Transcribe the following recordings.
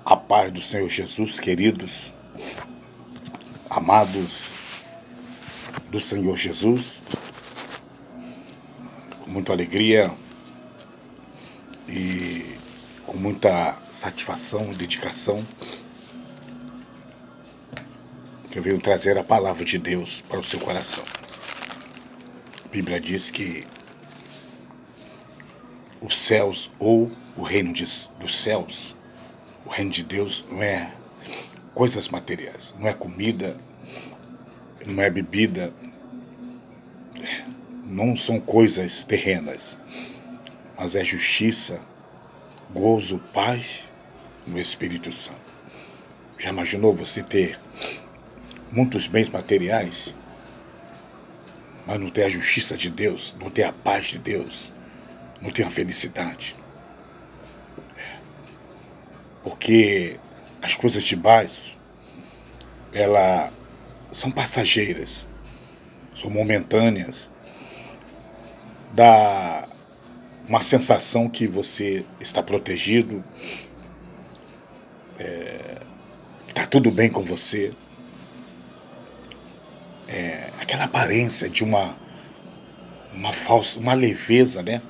A paz do Senhor Jesus, queridos, amados do Senhor Jesus, com muita alegria e com muita satisfação e dedicação, que eu venho trazer a palavra de Deus para o seu coração. A Bíblia diz que os céus ou o reino dos céus, o reino de Deus não é coisas materiais, não é comida, não é bebida, não são coisas terrenas, mas é justiça, gozo, paz no Espírito Santo. Já imaginou você ter muitos bens materiais, mas não ter a justiça de Deus, não ter a paz de Deus, não ter a felicidade? Porque as coisas de baixo, elas são passageiras, são momentâneas, dá uma sensação que você está protegido, está tudo bem com você. Aquela aparência de uma leveza, né?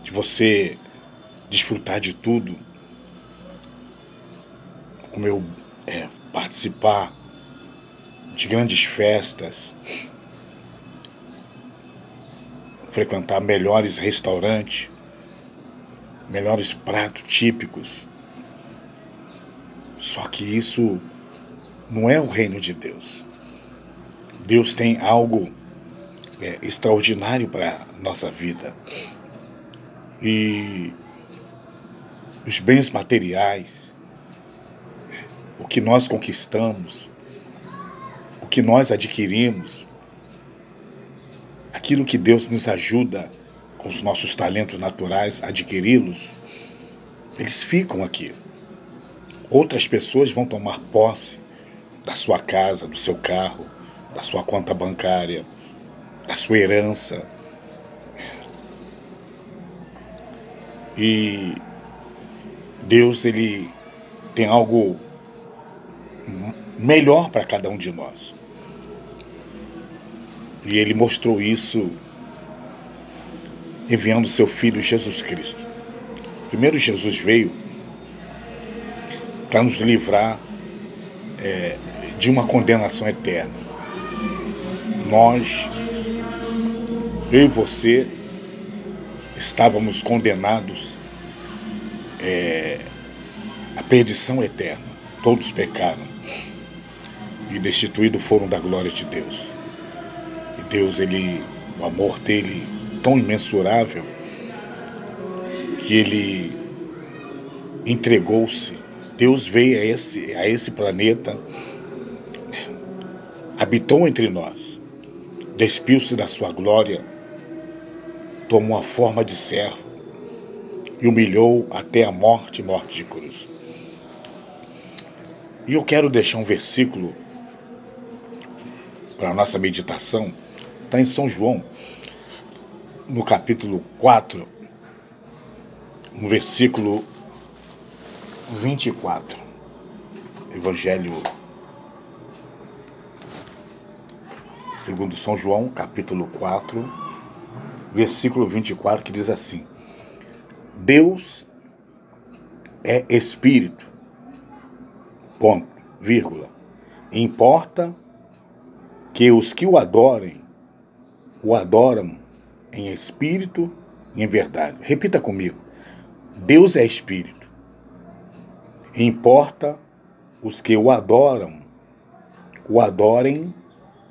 De você desfrutar de tudo, como eu participar de grandes festas, frequentar melhores restaurantes, melhores pratos típicos. Só que isso não é o reino de Deus. Deus tem algo extraordinário para a nossa vida. E os bens materiais, o que nós conquistamos, o que nós adquirimos, aquilo que Deus nos ajuda com os nossos talentos naturais a adquiri-los, eles ficam aqui. Outras pessoas vão tomar posse da sua casa, do seu carro, da sua conta bancária, da sua herança. E Deus, Ele tem algo melhor para cada um de nós. E Ele mostrou isso enviando seu Filho Jesus Cristo. Primeiro, Jesus veio para nos livrar de uma condenação eterna. Nós, eu e você, estávamos condenados à perdição eterna. Todos pecaram e destituídos foram da glória de Deus. E Deus, o amor dele tão imensurável, que ele entregou-se. Deus veio a esse planeta, habitou entre nós, despiu-se da sua glória, tomou a forma de servo e humilhou até a morte de cruz. E eu quero deixar um versículo para a nossa meditação. Está em São João, no capítulo 4, no versículo 24. Evangelho segundo São João, capítulo 4, versículo 24, que diz assim: Deus é Espírito, ponto, vírgula. Importa que os que o adoram em espírito e em verdade. Repita comigo. Deus é Espírito. Importa os que o adorem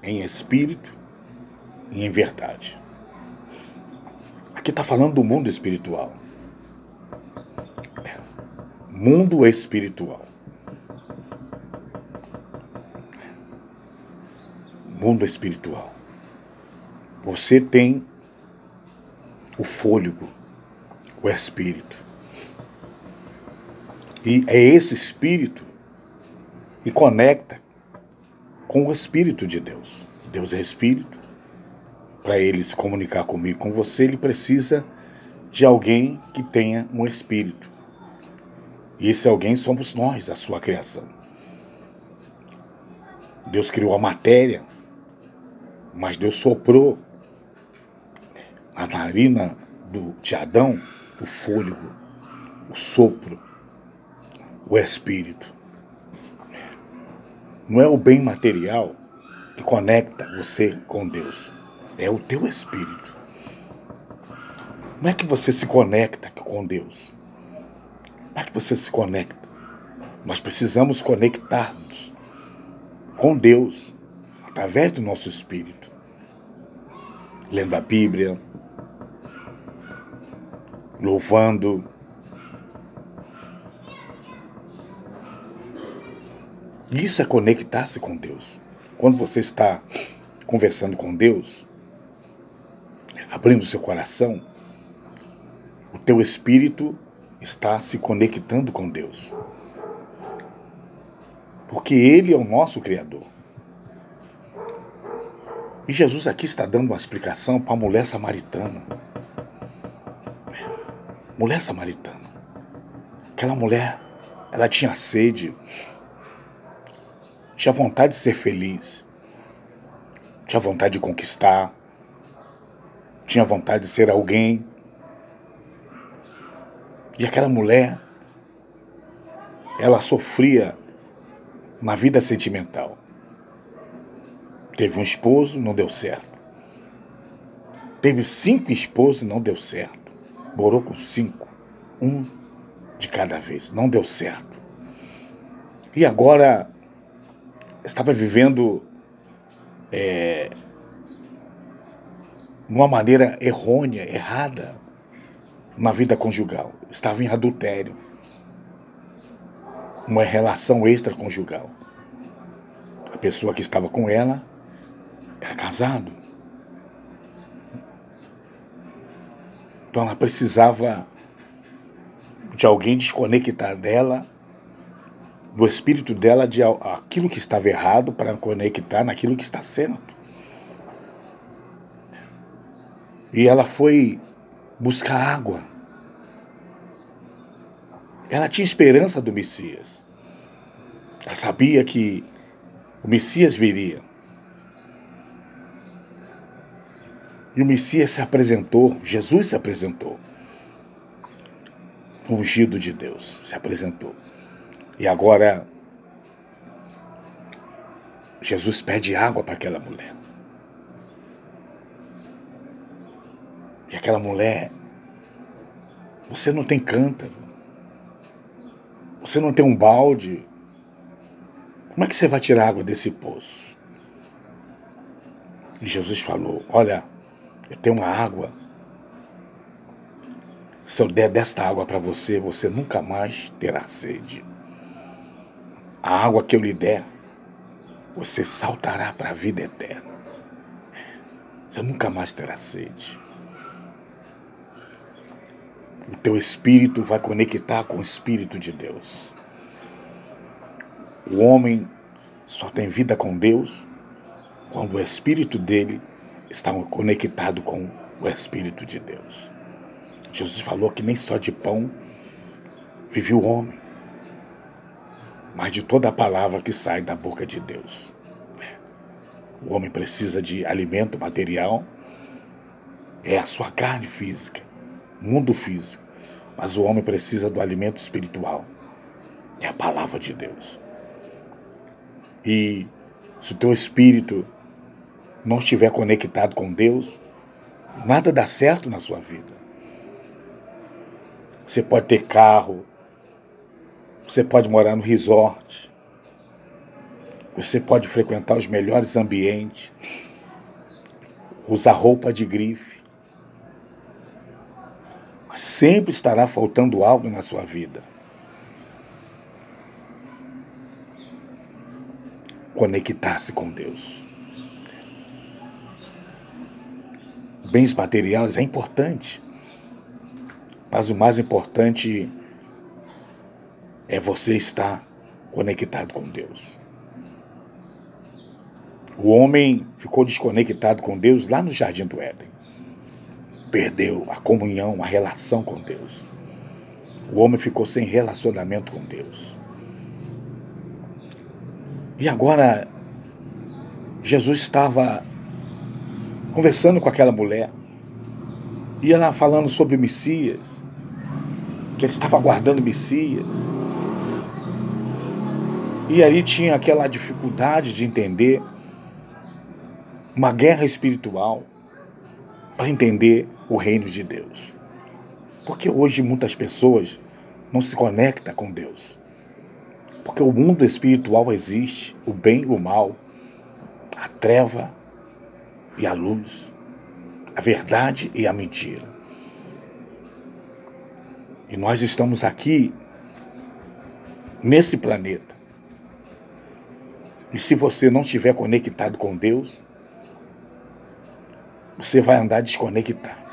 em espírito e em verdade. Aqui está falando do mundo espiritual. Mundo espiritual. Mundo espiritual. Você tem o fôlego, o espírito. E é esse espírito que conecta com o Espírito de Deus. Deus é Espírito. Para ele se comunicar comigo, com você, ele precisa de alguém que tenha um Espírito. E esse alguém somos nós, a sua criação. Deus criou a matéria, mas Deus soprou na narina de Adão o fôlego, o sopro, o espírito. Não é o bem material que conecta você com Deus, é o teu espírito. Como é que você se conecta com Deus? Como é que você se conecta? Nós precisamos conectar-nos com Deus através do nosso espírito. Lendo a Bíblia, louvando. Isso é conectar-se com Deus. Quando você está conversando com Deus, abrindo seu coração, o teu espírito está se conectando com Deus. Porque Ele é o nosso Criador. E Jesus aqui está dando uma explicação para a mulher samaritana. Mulher samaritana. Aquela mulher, ela tinha sede, tinha vontade de ser feliz, tinha vontade de conquistar, tinha vontade de ser alguém. E aquela mulher, ela sofria uma vida sentimental. Teve um esposo, não deu certo. Teve 5 esposos, não deu certo. Morou com 5. Um de cada vez. Não deu certo. E agora estava vivendo de uma maneira errônea, errada, uma vida conjugal. Estava em adultério. Uma relação extraconjugal. A pessoa que estava com ela era casado. Então ela precisava de alguém desconectar dela, do espírito dela, de aquilo que estava errado, para conectar naquilo que está certo. E ela foi buscar água. Ela tinha esperança do Messias. Ela sabia que o Messias viria. E o Messias se apresentou, Jesus se apresentou. O ungido de Deus se apresentou. E agora, Jesus pede água para aquela mulher. E aquela mulher, você não tem cântaro, você não tem um balde, como é que você vai tirar água desse poço? E Jesus falou, olha, eu tenho uma água. Se eu der desta água para você, você nunca mais terá sede. A água que eu lhe der, você saltará para a vida eterna. Você nunca mais terá sede. O teu espírito vai conectar com o Espírito de Deus. O homem só tem vida com Deus quando o espírito dele está conectado com o Espírito de Deus. Jesus falou que nem só de pão vive o homem, mas de toda a palavra que sai da boca de Deus. O homem precisa de alimento material, é a sua carne física, mundo físico, mas o homem precisa do alimento espiritual, é a palavra de Deus. E se o teu espírito não estiver conectado com Deus, nada dá certo na sua vida. Você pode ter carro, você pode morar no resort, você pode frequentar os melhores ambientes, usar roupa de grife, mas sempre estará faltando algo na sua vida. Conectar-se com Deus. Bens materiais é importante, mas o mais importante é você estar conectado com Deus. O homem ficou desconectado com Deus lá no Jardim do Éden. Perdeu a comunhão, a relação com Deus. O homem ficou sem relacionamento com Deus. E agora, Jesus estava conversando com aquela mulher, e ela falando sobre o Messias, que ele estava aguardando o Messias. E aí tinha aquela dificuldade de entender, uma guerra espiritual para entender o reino de Deus. Porque hoje muitas pessoas não se conectam com Deus. Porque o mundo espiritual existe, o bem e o mal, a treva e a luz, a verdade e a mentira. E nós estamos aqui, nesse planeta. E se você não estiver conectado com Deus, você vai andar desconectado.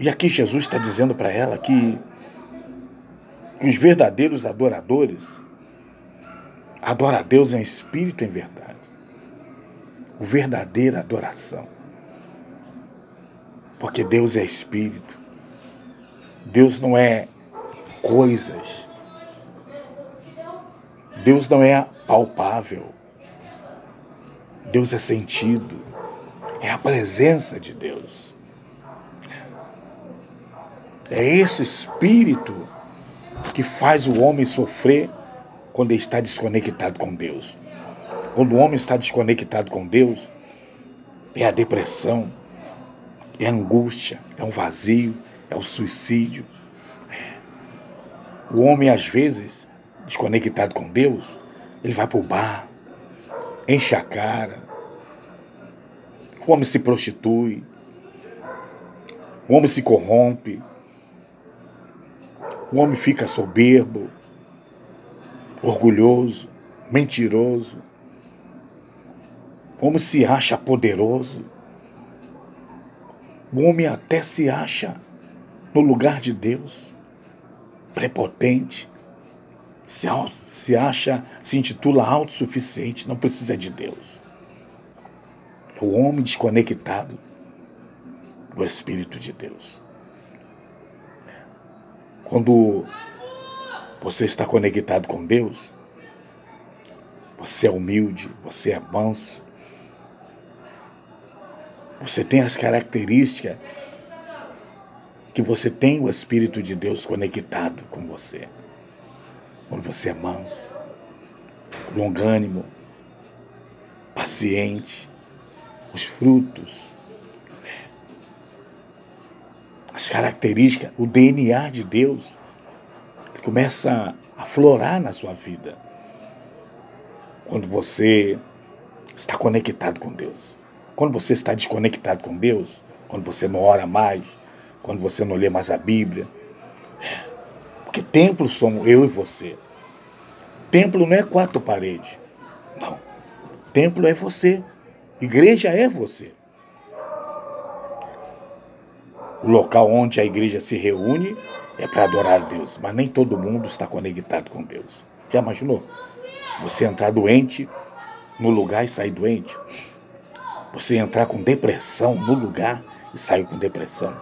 E aqui Jesus está dizendo para ela que os verdadeiros adoradores adoram a Deus em espírito e em verdade. O verdadeira adoração. Porque Deus é espírito. Deus não é coisas. Deus não é palpável. Deus é sentido. É a presença de Deus. É esse espírito que faz o homem sofrer quando ele está desconectado com Deus. Quando o homem está desconectado com Deus, é a depressão, é a angústia, é um vazio, é o suicídio. O homem, às vezes, desconectado com Deus, ele vai para o bar, enche a cara, o homem se prostitui, o homem se corrompe, o homem fica soberbo, orgulhoso, mentiroso, o homem se acha poderoso, o homem até se acha no lugar de Deus, prepotente, se acha, se intitula autossuficiente, não precisa de Deus. O homem desconectado do Espírito de Deus. Quando você está conectado com Deus, você é humilde, você é manso, você tem as características que você tem o Espírito de Deus conectado com você. Quando você é manso, longânimo, paciente, os frutos, as características, o DNA de Deus, ele começa a aflorar na sua vida. Quando você está conectado com Deus. Quando você está desconectado com Deus, quando você não ora mais, quando você não lê mais a Bíblia. Porque templo somos eu e você. Templo não é quatro paredes. Não. Templo é você. Igreja é você. O local onde a igreja se reúne é para adorar a Deus. Mas nem todo mundo está conectado com Deus. Já imaginou? Você entrar doente no lugar e sair doente. Você entrar com depressão no lugar e sair com depressão.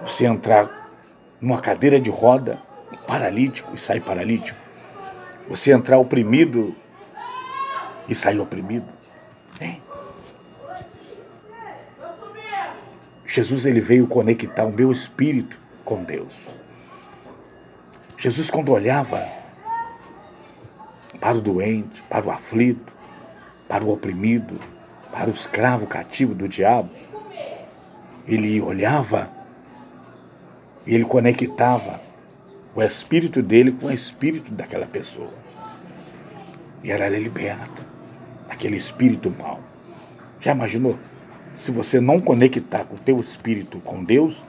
Você entrar numa cadeira de roda, paralítico, e sair paralítico. Você entrar oprimido e sair oprimido. Jesus, ele veio conectar o meu espírito com Deus. Jesus, quando olhava para o doente, para o aflito, para o oprimido, para o escravo cativo do diabo, ele olhava e ele conectava o espírito dele com o espírito daquela pessoa. E era liberta daquele espírito mau. Já imaginou? Se você não conectar com o teu espírito com Deus,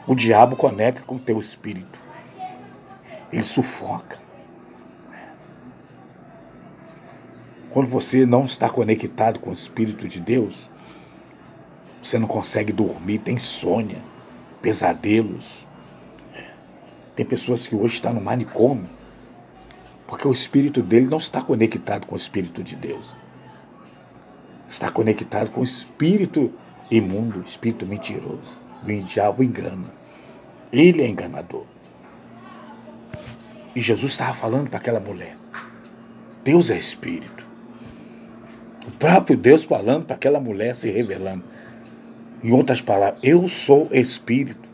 o diabo conecta com o teu espírito. Ele sufoca. Quando você não está conectado com o Espírito de Deus, você não consegue dormir, tem insônia, pesadelos. Tem pessoas que hoje estão no manicômio, porque o espírito dele não está conectado com o Espírito de Deus. Está conectado com o espírito imundo, espírito mentiroso. O diabo engana. Ele é enganador. E Jesus estava falando para aquela mulher. Deus é espírito. O próprio Deus falando para aquela mulher, se revelando. Em outras palavras, eu sou espírito.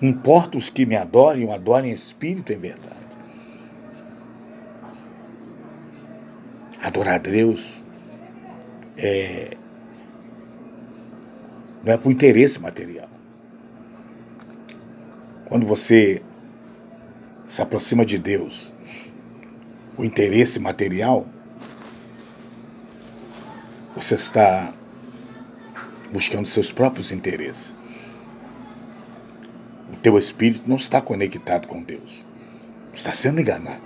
Importa os que me adorem, o adorem em espírito e em verdade. Adorar a Deus não é por interesse material. Quando você se aproxima de Deus, o interesse material, você está buscando seus próprios interesses. O teu espírito não está conectado com Deus. Está sendo enganado.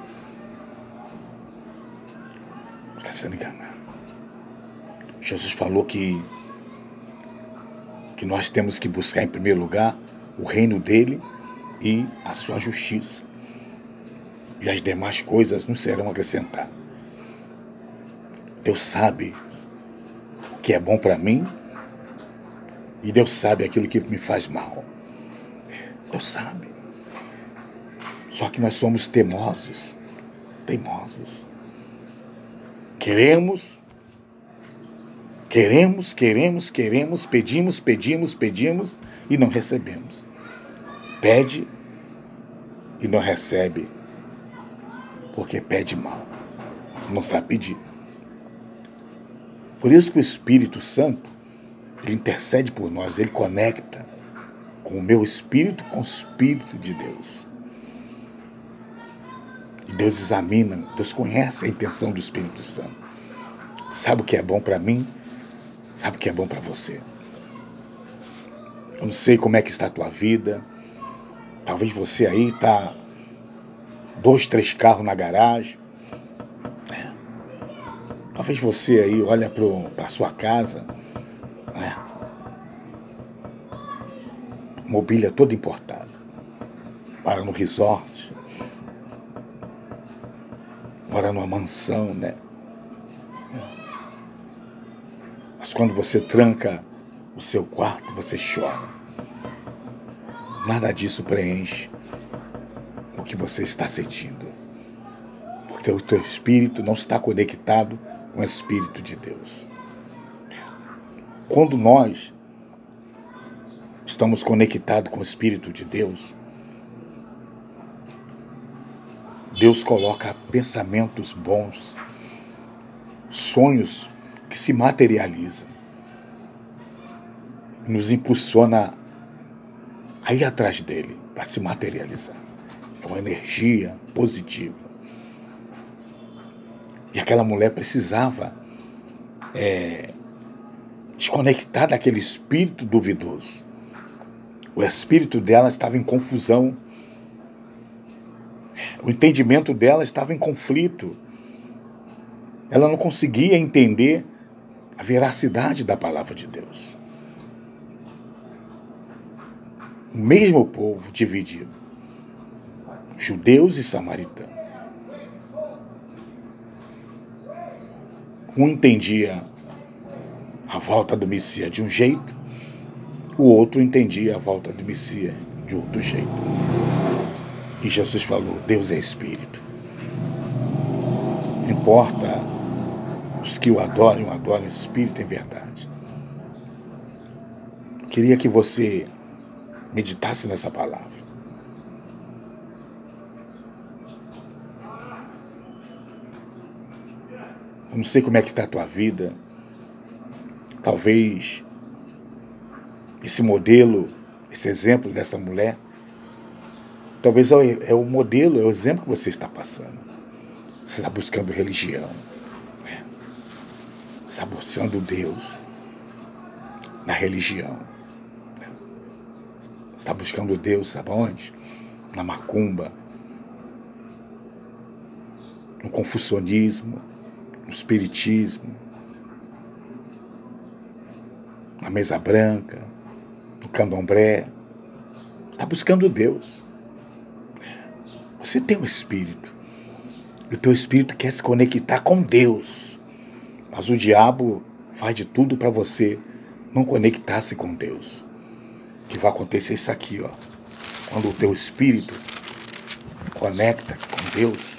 Está sendo enganado. Jesus falou que nós temos que buscar em primeiro lugar o reino dele e a sua justiça. E as demais coisas nos serão acrescentadas. Deus sabe o que é bom para mim e Deus sabe aquilo que me faz mal. Deus sabe. Só que nós somos teimosos. Teimosos. Queremos, pedimos e não recebemos. Pede e não recebe, porque pede mal, não sabe pedir. Por isso que o Espírito Santo, ele intercede por nós, ele conecta com o meu espírito com o Espírito de Deus. E Deus examina, Deus conhece a intenção do Espírito Santo. Sabe o que é bom para mim, sabe o que é bom para você. Eu não sei como é que está a tua vida. Talvez você aí está 2, 3 carros na garagem. Talvez você aí olha para a sua casa, mobília toda importada, mora no resort, mora numa mansão, né? Mas quando você tranca o seu quarto, você chora. Nada disso preenche o que você está sentindo. Porque o teu espírito não está conectado com o Espírito de Deus. Quando nós estamos conectados com o Espírito de Deus, Deus coloca pensamentos bons, sonhos que se materializam, nos impulsiona a ir atrás dele para se materializar. É uma energia positiva. E aquela mulher precisava desconectar daquele espírito duvidoso. O espírito dela estava em confusão. O entendimento dela estava em conflito. Ela não conseguia entender a veracidade da palavra de Deus. O mesmo povo dividido, judeus e samaritanos. Um entendia a volta do Messias de um jeito, o outro entendia a volta do Messias de outro jeito. E Jesus falou, Deus é Espírito. Não importa os que o adorem em Espírito e em verdade. Eu queria que você meditasse nessa palavra. Eu não sei como é que está a tua vida. Talvez esse modelo, esse exemplo dessa mulher, talvez é o modelo, é o exemplo que você está passando. Você está buscando religião. Você está buscando Deus na religião. Você está buscando Deus, sabe onde? Na macumba, no confucionismo, no espiritismo, na mesa branca, no candomblé. Você está buscando Deus. Você tem um espírito. E o teu espírito quer se conectar com Deus. Mas o diabo faz de tudo para você não conectar-se com Deus. Que vai acontecer isso aqui, ó. Quando o teu espírito conecta com Deus,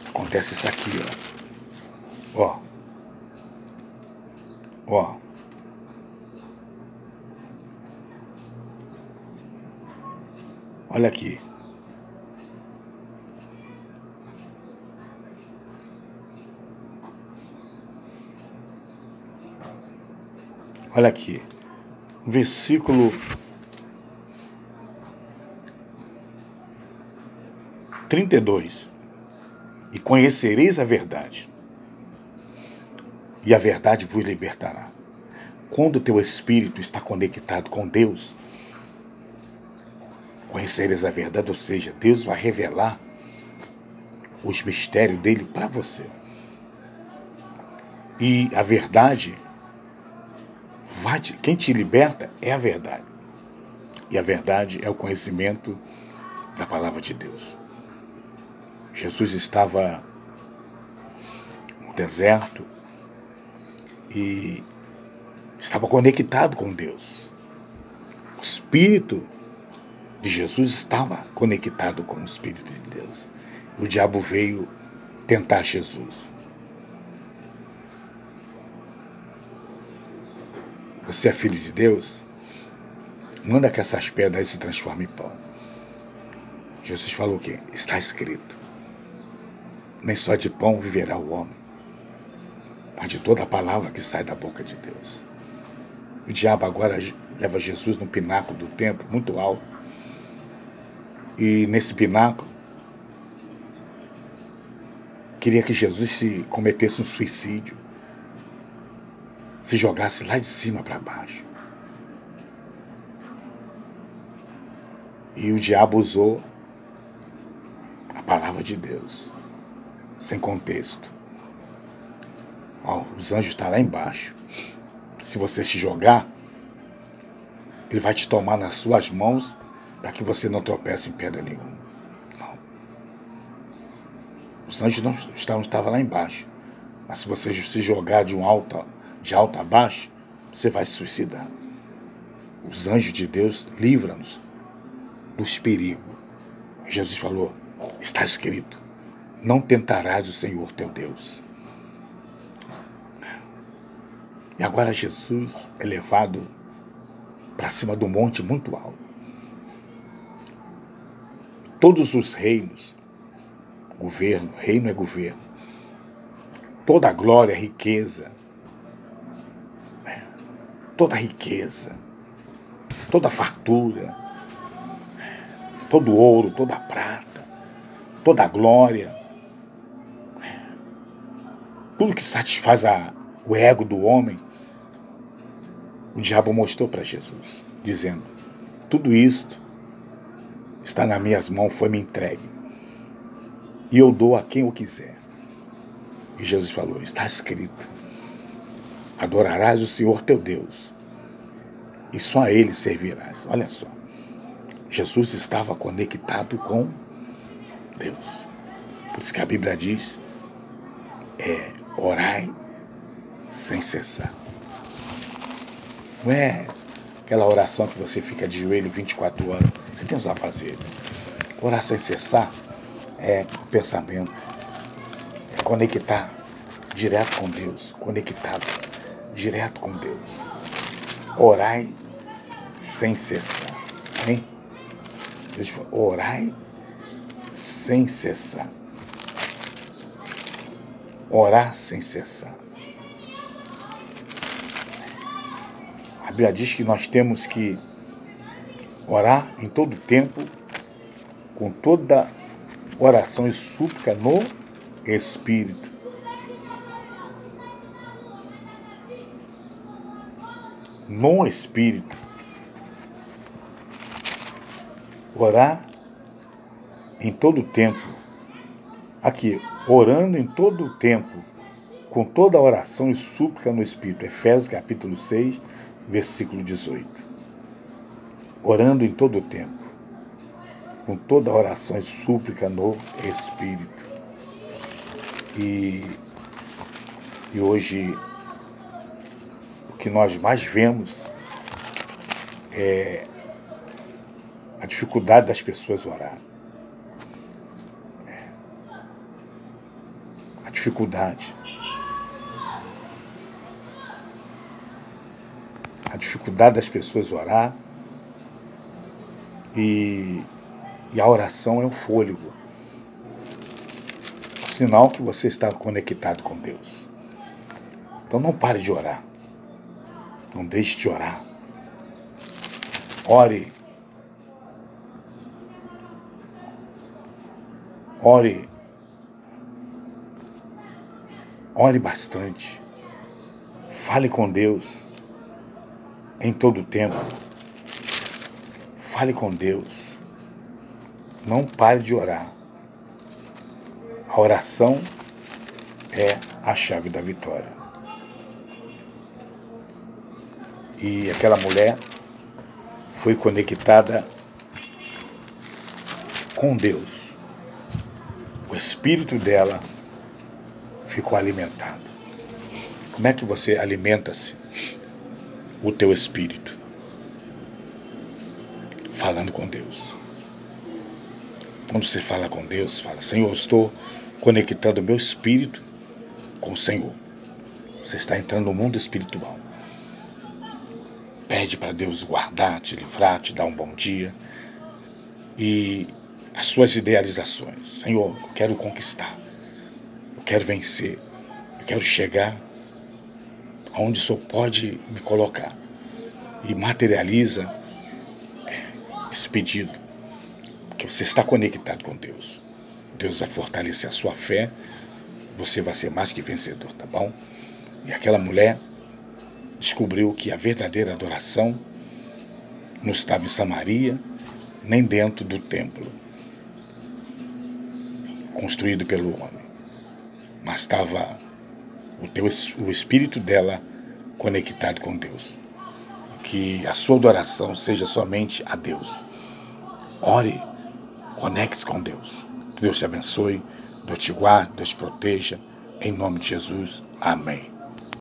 acontece isso aqui, ó. Ó. Olha aqui. Olha aqui. Versículo 32. E conhecereis a verdade, e a verdade vos libertará. Quando o teu espírito está conectado com Deus, conhecereis a verdade, ou seja, Deus vai revelar os mistérios dele para você. E a verdade, quem te liberta é a verdade. E a verdade é o conhecimento da palavra de Deus. Jesus estava no deserto e estava conectado com Deus. O Espírito de Jesus estava conectado com o Espírito de Deus. O diabo veio tentar Jesus. Você é filho de Deus? Manda que essas pedras se transformem em pão. Jesus falou o quê? Está escrito. Nem só de pão viverá o homem, mas de toda a palavra que sai da boca de Deus. O diabo agora leva Jesus no pináculo do templo, muito alto. E nesse pináculo, queria que Jesus se cometesse um suicídio, se jogasse lá de cima para baixo. E o diabo usou a palavra de Deus, sem contexto. Ó, os anjos estão lá embaixo. Se você se jogar, ele vai te tomar nas suas mãos para que você não tropece em pedra nenhuma. Não. Os anjos não estavam lá embaixo. Mas se você se jogar de alto a baixo, você vai se suicidar. Os anjos de Deus livram-nos dos perigos. Jesus falou, está escrito, não tentarás o Senhor teu Deus. E agora Jesus é levado para cima do monte muito alto. Todos os reinos, governo, reino é governo, toda a glória, riqueza, toda a riqueza, toda a fartura, todo o ouro, toda a prata, toda a glória, tudo que satisfaz o ego do homem, o diabo mostrou para Jesus, dizendo, tudo isto está nas minhas mãos, foi me entregue, e eu dou a quem eu quiser. E Jesus falou, está escrito, adorarás o Senhor teu Deus, e só a Ele servirás. Olha só, Jesus estava conectado com Deus. Por isso que a Bíblia diz, orai sem cessar. Não é aquela oração que você fica de joelho 24 horas. Você tem os afazeres. Orar sem cessar é o pensamento. É conectar direto com Deus. Conectado direto com Deus. Orai sem cessar. Hein? Orai sem cessar. Orar sem cessar. A Bíblia diz que nós temos que orar em todo tempo, com toda oração e súplica no Espírito. No Espírito. Orar em todo tempo. Aqui, orando em todo o tempo, com toda oração e súplica no Espírito. Efésios capítulo 6, versículo 18. Orando em todo o tempo, com toda oração e súplica no Espírito. E hoje, o que nós mais vemos é A dificuldade das pessoas orar. A dificuldade. A dificuldade das pessoas orar. E a oração é um fôlego. É um sinal que você está conectado com Deus. Então não pare de orar. Não deixe de orar. Ore. Ore. Ore bastante. Fale com Deus em todo o tempo. Fale com Deus. Não pare de orar. A oração é a chave da vitória. E aquela mulher foi conectada com Deus. O espírito dela ficou alimentado. Como é que você alimenta-se o teu espírito? Falando com Deus. Quando você fala com Deus, fala: Senhor, eu estou conectando o meu espírito com o Senhor. Você está entrando no mundo espiritual. Pede para Deus guardar, te livrar, te dar um bom dia. E as suas idealizações. Senhor, eu quero conquistar. Eu quero vencer. Eu quero chegar aonde o Senhor pode me colocar. E materializa esse pedido, porque você está conectado com Deus. Deus vai fortalecer a sua fé, você vai ser mais que vencedor, tá bom? E aquela mulher descobriu que a verdadeira adoração não estava em Samaria, nem dentro do templo construído pelo homem, mas estava o espírito dela conectado com Deus. Que a sua adoração seja somente a Deus. Ore, conecte-se com Deus. Que Deus te abençoe, Deus te guarde, Deus te proteja. Em nome de Jesus, amém.